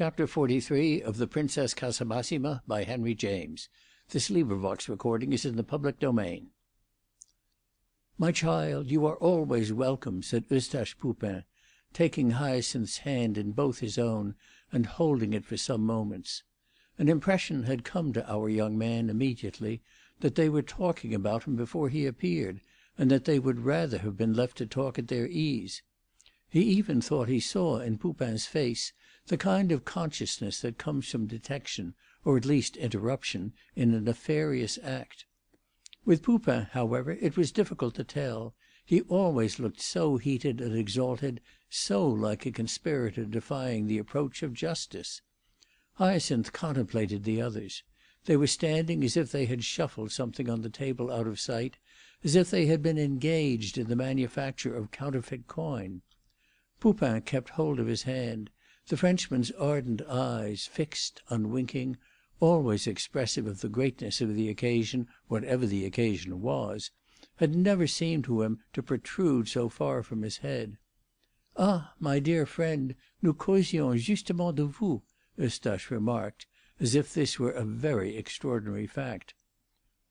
Chapter 43 of The Princess Casamassima by Henry James. This recording is in the public domain. "My child, you are always welcome," said Eustache Poupin, taking Hyacinth's hand in both his own and holding it for some moments. An impression had come to our young man immediately that they were talking about him before he appeared, and that they would rather have been left to talk at their ease. He even thought he saw in Poupin's face the kind of consciousness that comes from detection, or at least interruption, in a nefarious act. With Poupin, however, it was difficult to tell. He always looked so heated and exalted, so like a conspirator defying the approach of justice. Hyacinth contemplated the others. They were standing as if they had shuffled something on the table out of sight, as if they had been engaged in the manufacture of counterfeit coin. Poupin kept hold of his hand. The Frenchman's ardent eyes, fixed, unwinking, always expressive of the greatness of the occasion, whatever the occasion was, had never seemed to him to protrude so far from his head. "Ah, my dear friend, nous causions justement de vous," Eustache remarked, as if this were a very extraordinary fact.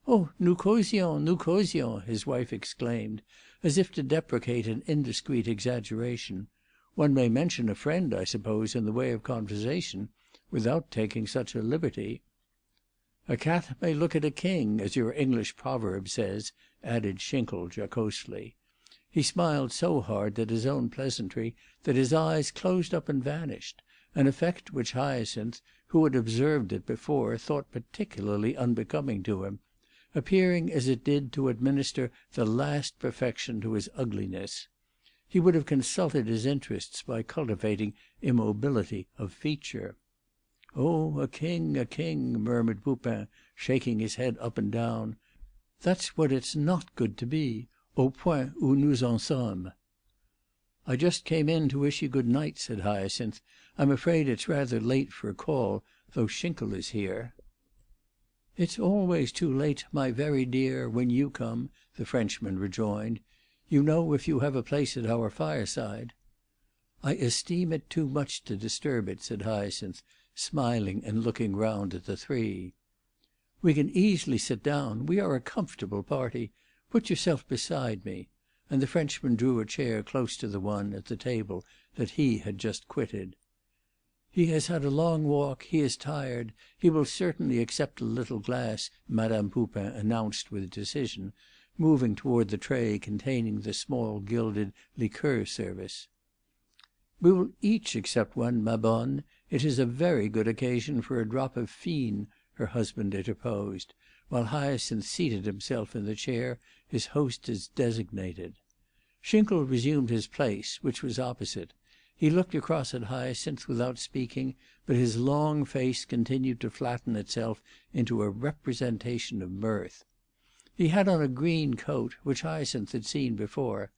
"Oh, nous causions," his wife exclaimed, as if to deprecate an indiscreet exaggeration. "One may mention a friend, I suppose, in the way of conversation, without taking such a liberty." "A cat may look at a king, as your English proverb says," added Schinkel jocosely. He smiled so hard at his own pleasantry that his eyes closed up and vanished, an effect which Hyacinth, who had observed it before, thought particularly unbecoming to him, appearing as it did to administer the last perfection to his ugliness. He would have consulted his interests by cultivating immobility of feature. "Oh, a king, murmured Poupin, shaking his head up and down. "That's what it's not good to be, au point où nous en sommes." "I just came in to wish you good night," said Hyacinth. "I'm afraid it's rather late for a call, though Schinkel is here." "It's always too late, my very dear, when you come," the Frenchman rejoined. "You know if you have a place at our fireside." "I esteem it too much to disturb it," said Hyacinth, smiling and looking round at the three. "We can easily sit down. We are a comfortable party. Put yourself beside me." And the Frenchman drew a chair close to the one at the table that he had just quitted. "He has had a long walk. He is tired. He will certainly accept a little glass," Madame Poupin announced with decision, moving toward the tray containing the small gilded liqueur service. "We will each accept one, ma bonne. It is a very good occasion for a drop of fine," her husband interposed, while Hyacinth seated himself in the chair his hostess designated. Schinkel resumed his place, which was opposite. He looked across at Hyacinth without speaking, but his long face continued to flatten itself into a representation of mirth. He had on a green coat, which Hyacinth had seen before.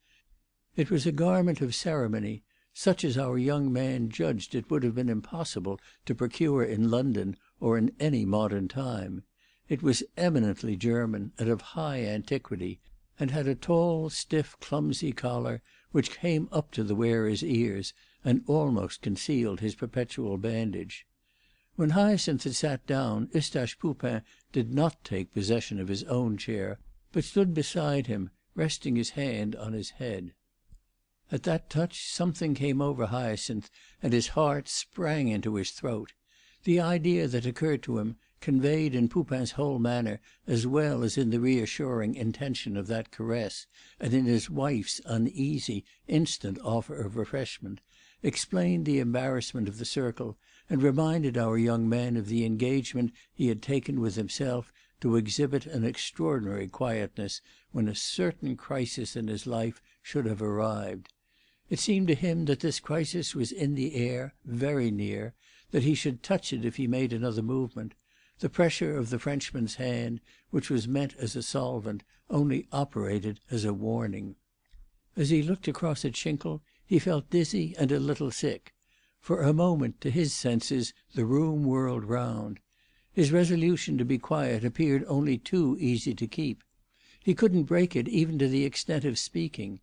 It was a garment of ceremony, such as our young man judged it would have been impossible to procure in London or in any modern time. It was eminently German and of high antiquity, and had a tall, stiff, clumsy collar, which came up to the wearer's ears and almost concealed his perpetual bandage. When Hyacinth had sat down, Eustache Poupin did not take possession of his own chair, but stood beside him, resting his hand on his head. At that touch something came over Hyacinth, and his heart sprang into his throat. The idea that occurred to him, conveyed in Poupin's whole manner as well as in the reassuring intention of that caress, and in his wife's uneasy, instant offer of refreshment, explained the embarrassment of the circle, and reminded our young man of the engagement he had taken with himself to exhibit an extraordinary quietness when a certain crisis in his life should have arrived. It seemed to him that this crisis was in the air, very near, that he should touch it if he made another movement. The pressure of the Frenchman's hand, which was meant as a solvent, only operated as a warning. As he looked across at Schinkel, he felt dizzy and a little sick. For a moment, to his senses, the room whirled round. His resolution to be quiet appeared only too easy to keep. He couldn't break it even to the extent of speaking.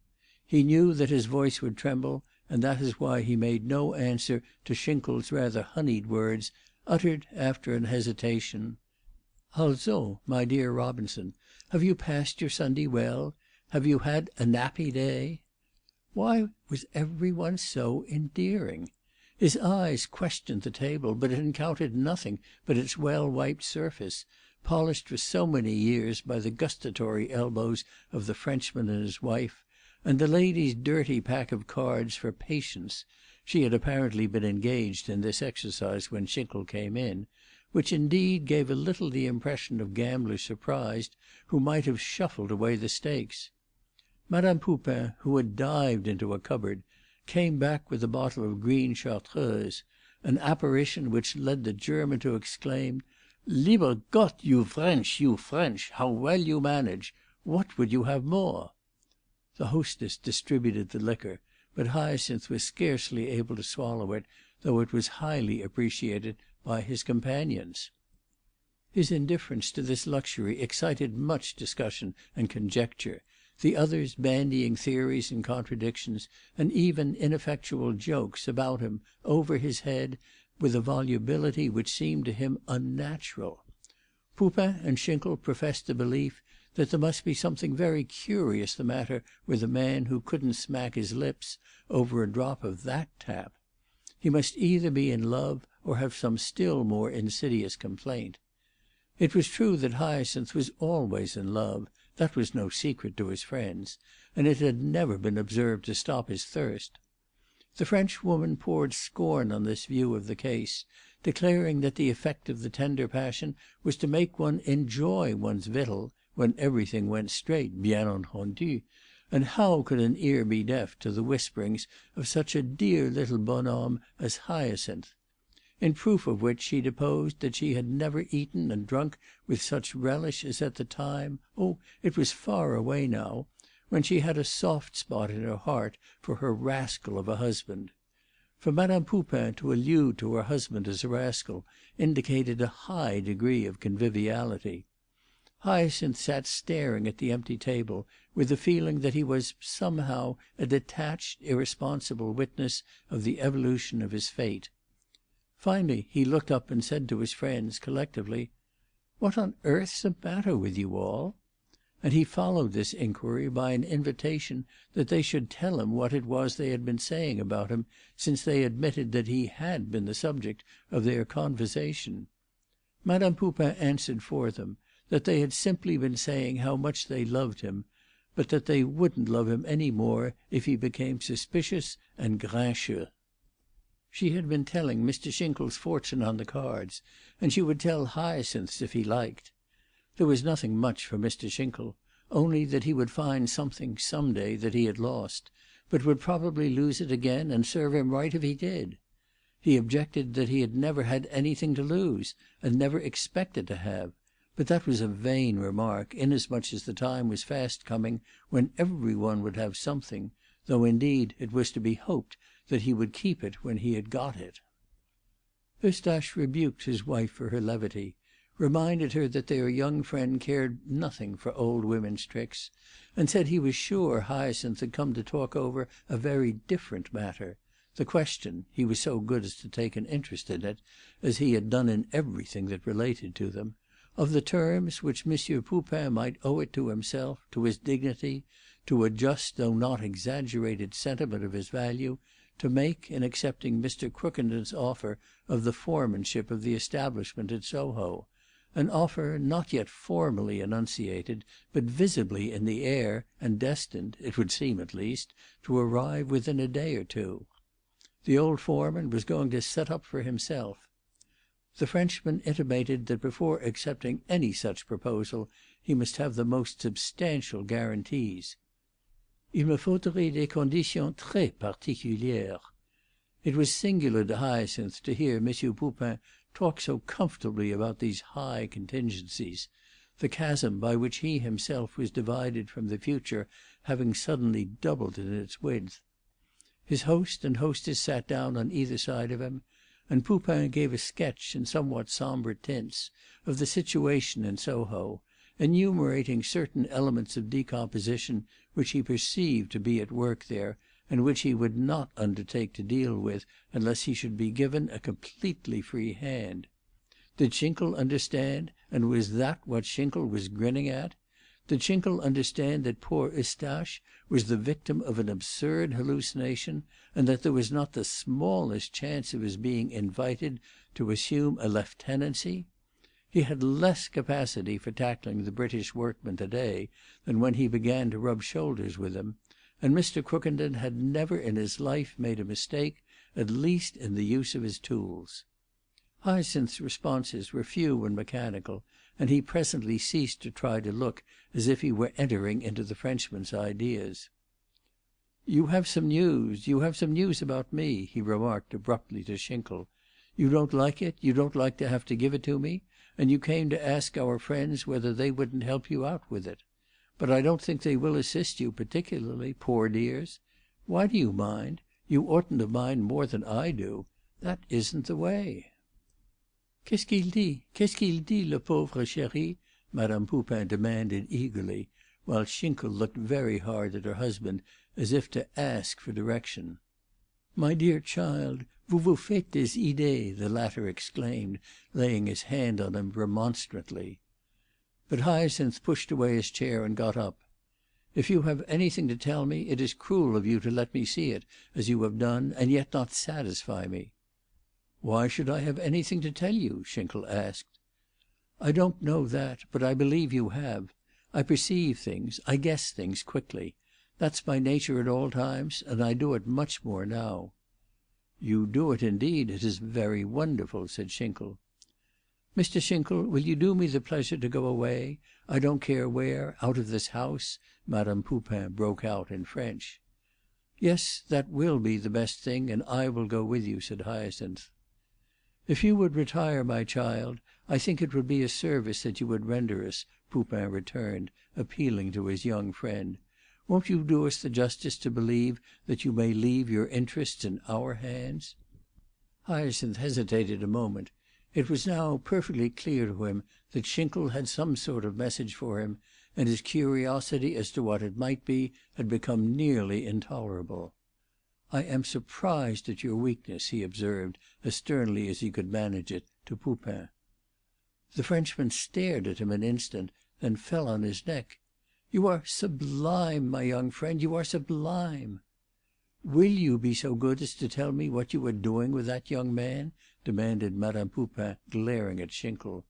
He knew that his voice would tremble, and that is why he made no answer to Shinkle's rather honeyed words, uttered after an hesitation. "Also, my dear Robinson, have you passed your Sunday well? Have you had a nappy day?" Why was every one so endearing? His eyes questioned the table, but it encountered nothing but its well-wiped surface, polished for so many years by the gustatory elbows of the Frenchman and his wife, and the lady's dirty pack of cards for patience (she had apparently been engaged in this exercise when Shinkle came in), which indeed gave a little the impression of gamblers surprised, who might have shuffled away the stakes. Madame Poupin, who had dived into a cupboard, came back with a bottle of green Chartreuse, an apparition which led the German to exclaim, "Lieber Gott, you French, you French! How well you manage! What would you have more?" The hostess distributed the liquor, but Hyacinth was scarcely able to swallow it, though it was highly appreciated by his companions. His indifference to this luxury excited much discussion and conjecture, the others bandying theories and contradictions, and even ineffectual jokes, about him, over his head, with a volubility which seemed to him unnatural. Poupin and Shinkle professed the belief that there must be something very curious the matter with a man who couldn't smack his lips over a drop of that tap. He must either be in love or have some still more insidious complaint. It was true that Hyacinth was always in love, that was no secret to his friends, and it had never been observed to stop his thirst. The Frenchwoman poured scorn on this view of the case, declaring that the effect of the tender passion was to make one enjoy one's victual, when everything went straight, bien entendu, and how could an ear be deaf to the whisperings of such a dear little bonhomme as Hyacinth? In proof of which she deposed that she had never eaten and drunk with such relish as at the time, it was far away now, when she had a soft spot in her heart for her rascal of a husband. For Madame Poupin to allude to her husband as a rascal indicated a high degree of conviviality. Hyacinth sat staring at the empty table with the feeling that he was, somehow, a detached, irresponsible witness of the evolution of his fate. Finally he looked up and said to his friends, collectively, "What on earth's the matter with you all?" And he followed this inquiry by an invitation that they should tell him what it was they had been saying about him, since they admitted that he had been the subject of their conversation. Madame Poupin answered for them, that they had simply been saying how much they loved him, but that they wouldn't love him any more if he became suspicious and grincheux. She had been telling Mr. Shinkle's fortune on the cards, and she would tell Hyacinth's if he liked. There was nothing much for Mr. Shinkle, only that he would find something some day that he had lost, but would probably lose it again, and serve him right if he did. He objected that he had never had anything to lose, and never expected to have, but that was a vain remark, inasmuch as the time was fast coming when every one would have something, though indeed it was to be hoped that he would keep it when he had got it. Eustache rebuked his wife for her levity, reminded her that their young friend cared nothing for old women's tricks, and said he was sure Hyacinth had come to talk over a very different matter, the question, he was so good as to take an interest in it, as he had done in everything that related to them, of the terms which Monsieur Poupin might owe it to himself, to his dignity, to a just though not exaggerated sentiment of his value, to make in accepting Mr. Crookenden's offer of the foremanship of the establishment at Soho, an offer not yet formally enunciated, but visibly in the air, and destined, it would seem at least, to arrive within a day or two. The old foreman was going to set up for himself. The Frenchman intimated that before accepting any such proposal he must have the most substantial guarantees. "Il me faudrait des conditions très particulières." It was singular to Hyacinth to hear M. Poupin talk so comfortably about these high contingencies, the chasm by which he himself was divided from the future having suddenly doubled in its width. His host and hostess sat down on either side of him, and Poupin gave a sketch in somewhat sombre tints of the situation in Soho, enumerating certain elements of decomposition which he perceived to be at work there, and which he would not undertake to deal with unless he should be given a completely free hand. Did Schinkel understand, and was that what Schinkel was grinning at? Did Schinkel understand that poor Eustache was the victim of an absurd hallucination, and that there was not the smallest chance of his being invited to assume a lieutenancy? He had less capacity for tackling the British workman to-day than when he began to rub shoulders with him, and Mr. Crookenden had never in his life made a mistake, at least in the use of his tools. Hyacinth's responses were few and mechanical, and he presently ceased to try to look as if he were entering into the Frenchman's ideas. "You have some news about me," he remarked abruptly to Schinkel. "You don't like it, you don't like to have to give it to me, and you came to ask our friends whether they wouldn't help you out with it. But I don't think they will assist you particularly, poor dears. Why do you mind? You oughtn't to mind more than I do. That isn't the way." Qu'est-ce qu'il dit, le pauvre chéri?" Madame Poupin demanded eagerly, while Schinkel looked very hard at her husband, as if to ask for direction. "My dear child, vous faites des idées," the latter exclaimed, laying his hand on him remonstrantly. But Hyacinth pushed away his chair and got up. "If you have anything to tell me, it is cruel of you to let me see it, as you have done, and yet not satisfy me." "Why should I have anything to tell you?" Schinkel asked. "I don't know that, but I believe you have. I perceive things, I guess things quickly. That's my nature at all times, and I do it much more now." "You do it indeed. It is very wonderful," said Schinkel. "Mr. Schinkel, will you do me the pleasure to go away? I don't care where, out of this house," Madame Poupin broke out in French. "Yes, that will be the best thing, and I will go with you," said Hyacinth. "If you would retire, my child, I think it would be a service that you would render us," Poupin returned, appealing to his young friend. "Won't you do us the justice to believe that you may leave your interests in our hands?" Hyacinth hesitated a moment. It was now perfectly clear to him that Schinkel had some sort of message for him, and his curiosity as to what it might be had become nearly intolerable. "I am surprised at your weakness," he observed, as sternly as he could manage it, to Poupin. The Frenchman stared at him an instant, then fell on his neck. "You are sublime, my young friend, you are sublime." "Will you be so good as to tell me what you are doing with that young man?" demanded Madame Poupin, glaring at Schinkel.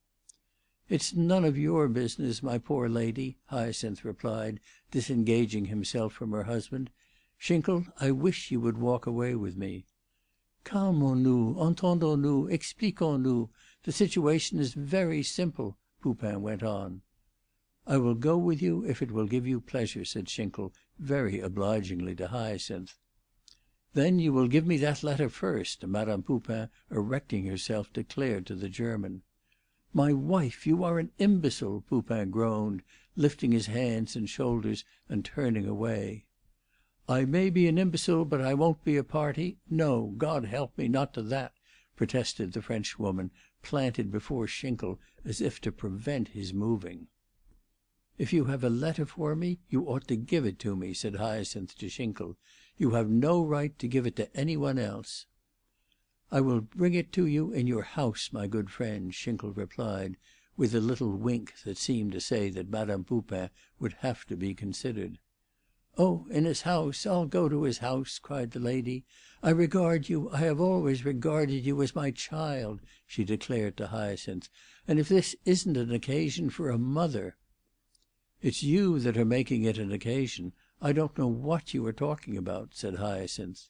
"It's none of your business, my poor lady," Hyacinth replied, disengaging himself from her husband. "Schinkel, I wish you would walk away with me." "Calmons-nous, entendons-nous, expliquons-nous. The situation is very simple," Poupin went on. "I will go with you if it will give you pleasure," said Schinkel, very obligingly to Hyacinth. "Then you will give me that letter first," Madame Poupin, erecting herself, declared to the German. "My wife, you are an imbecile," Poupin groaned, lifting his hands and shoulders and turning away. "I may be an imbecile, but I won't be a party. No, God help me, not to that," protested the Frenchwoman, planted before Schinkel as if to prevent his moving. "If you have a letter for me, you ought to give it to me," said Hyacinth to Schinkel. "You have no right to give it to any one else." "I will bring it to you in your house, my good friend," Schinkel replied, with a little wink that seemed to say that Madame Poupin would have to be considered. "Oh, in his house, I'll go to his house," cried the lady. "I have always regarded you as my child," she declared to Hyacinth, "and if this isn't an occasion for a mother—" "It's you that are making it an occasion. I don't know what you are talking about," said Hyacinth.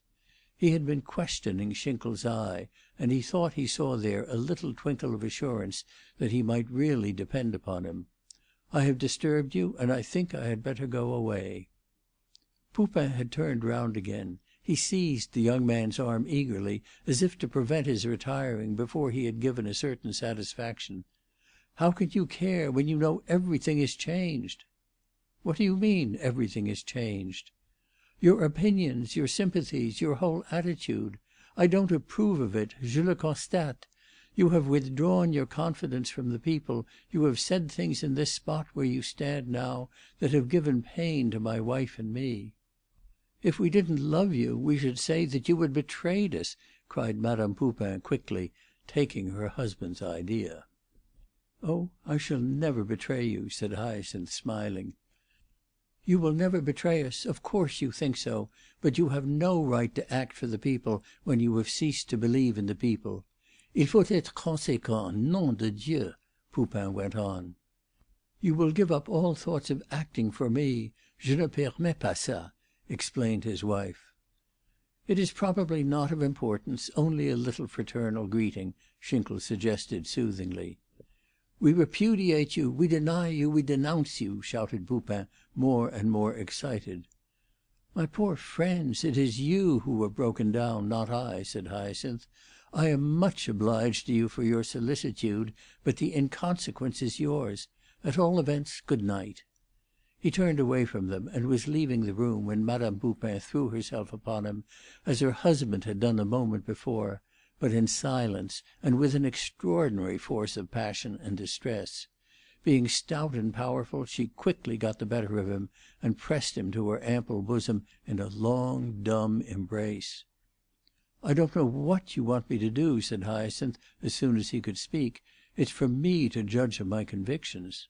He had been questioning Schinkel's eye, and he thought he saw there a little twinkle of assurance that he might really depend upon him. "I have disturbed you, and I think I had better go away." Poupin had turned round again. He seized the young man's arm eagerly, as if to prevent his retiring before he had given a certain satisfaction. "How can you care when you know everything is changed?" "What do you mean, everything is changed?" "Your opinions, your sympathies, your whole attitude. I don't approve of it, je le constate. You have withdrawn your confidence from the people, you have said things in this spot where you stand now that have given pain to my wife and me." "If we didn't love you, we should say that you had betrayed us," cried Madame Poupin quickly, taking her husband's idea. "Oh, I shall never betray you," said Hyacinth, smiling. "You will never betray us. Of course you think so. But you have no right to act for the people when you have ceased to believe in the people. Il faut être conséquent, nom de Dieu," Poupin went on. "You will give up all thoughts of acting for me. Je ne permets pas ça," explained his wife. "It is probably not of importance, only a little fraternal greeting," Schinkel suggested soothingly. "We repudiate you, we deny you, we denounce you," shouted Poupin, more and more excited. "My poor friends, it is you who have broken down, not I," said Hyacinth. "I am much obliged to you for your solicitude, but the inconsequence is yours. At all events, good night." He turned away from them, and was leaving the room when Madame Poupin threw herself upon him, as her husband had done a moment before, but in silence, and with an extraordinary force of passion and distress. Being stout and powerful, she quickly got the better of him, and pressed him to her ample bosom in a long, dumb embrace. "I don't know what you want me to do," said Hyacinth, as soon as he could speak. "It's for me to judge of my convictions."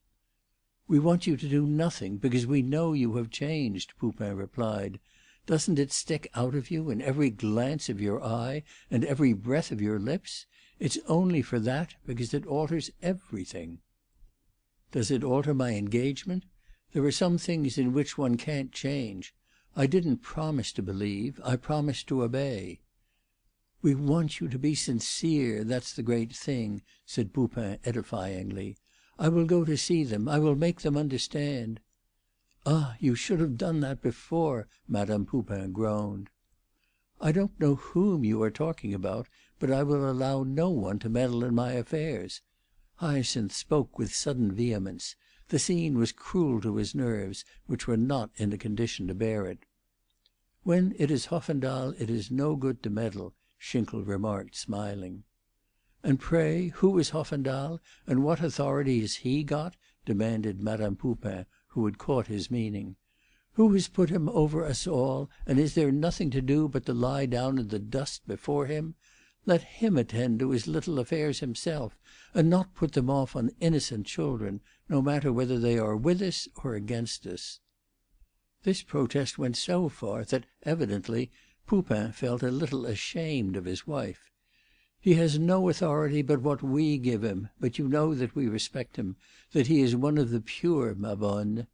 "We want you to do nothing, because we know you have changed," Poupin replied. "Doesn't it stick out of you in every glance of your eye and every breath of your lips? It's only for that, because it alters everything." "Does it alter my engagement? There are some things in which one can't change. I didn't promise to believe; I promised to obey." "We want you to be sincere, that's the great thing," said Poupin edifyingly. "I will go to see them. I will make them understand." "Ah, you should have done that before," Madame Poupin groaned. "I don't know whom you are talking about, but I will allow no one to meddle in my affairs." Hyacinth spoke with sudden vehemence. The scene was cruel to his nerves, which were not in a condition to bear it. "When it is Hoffendahl, it is no good to meddle," Schinkel remarked, smiling. "And pray, who is Hoffendahl, and what authority has he got?" demanded Madame Poupin, who had caught his meaning. "Who has put him over us all, and is there nothing to do but to lie down in the dust before him? Let him attend to his little affairs himself, and not put them off on innocent children, no matter whether they are with us or against us." This protest went so far that, evidently, Poupin felt a little ashamed of his wife. "He has no authority but what we give him, but you know that we respect him, that he is one of the pure, ma bonne.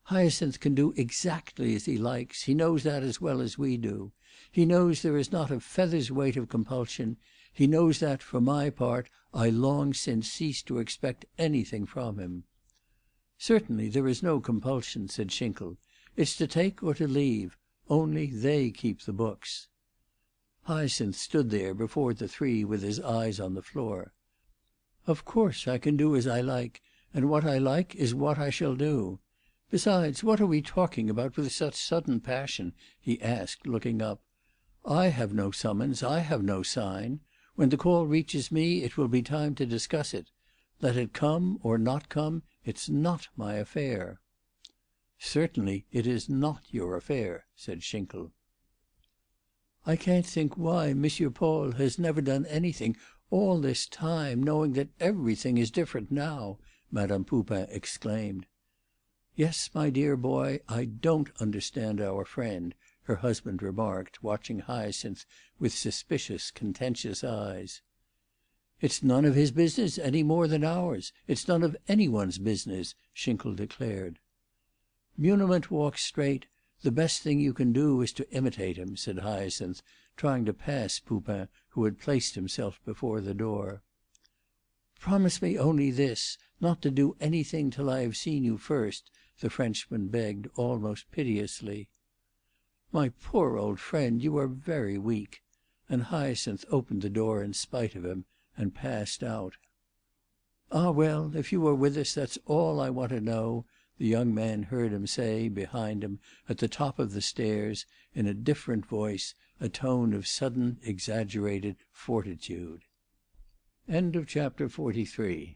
Hyacinth can do exactly as he likes; he knows that as well as we do. He knows there is not a feather's weight of compulsion; he knows that, for my part, I long since ceased to expect anything from him." "Certainly there is no compulsion," said Schinkel. "It's to take or to leave; only they keep the books." Hyacinth stood there before the three with his eyes on the floor. "Of course I can do as I like, and what I like is what I shall do. Besides, what are we talking about with such sudden passion?" he asked, looking up. "I have no summons, I have no sign. When the call reaches me it will be time to discuss it. Let it come or not come, it's not my affair." "Certainly it is not your affair," said Schinkel. "I can't think why Monsieur Paul has never done anything all this time, knowing that everything is different now," Madame Poupin exclaimed. "Yes, my dear boy, I don't understand our friend," her husband remarked, watching Hyacinth with suspicious, contentious eyes. "It's none of his business any more than ours. It's none of any one's business," Schinkel declared. "Muniment walks straight. The best thing you can do is to imitate him," said Hyacinth, trying to pass Poupin, who had placed himself before the door. "Promise me only this, not to do anything till I have seen you first," the Frenchman begged, almost piteously. "My poor old friend, you are very weak." And Hyacinth opened the door in spite of him, and passed out. "Ah, well, if you are with us, that's all I want to know," the young man heard him say, behind him, at the top of the stairs, in a different voice, a tone of sudden exaggerated fortitude. Chapter 44